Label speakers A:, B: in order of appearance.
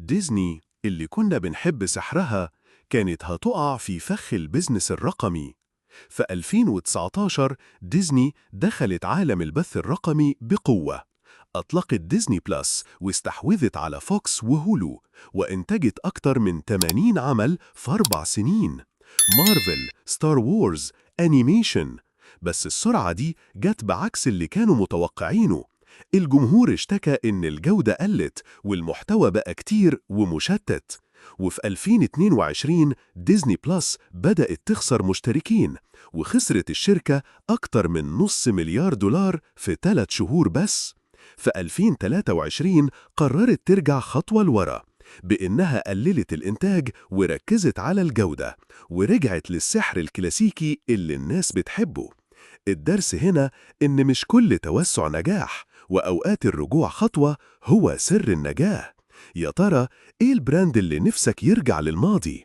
A: ديزني اللي كنا بنحب سحرها كانت هتقع في فخ البزنس الرقمي. في 2019 ديزني دخلت عالم البث الرقمي بقوة. أطلقت ديزني بلس واستحوذت على فوكس وهولو، وإنتجت أكتر من 80 عمل في 4 سنين. مارفل، ستار وورز، أنيميشن. بس السرعة دي جت بعكس اللي كانوا متوقعينه. الجمهور اشتكى إن الجودة قلت والمحتوى بقى كتير ومشتت. وفي 2022 ديزني بلس بدأت تخسر مشتركين، وخسرت الشركة أكتر من $500 مليار في 3 شهور بس. في 2023 قررت ترجع خطوة لورا بإنها قللت الإنتاج وركزت على الجودة، ورجعت للسحر الكلاسيكي اللي الناس بتحبه. الدرس هنا إن مش كل توسع نجاح، وأوقات الرجوع خطوة هو سر النجاح. يا ترى إيه البراند اللي نفسك يرجع للماضي؟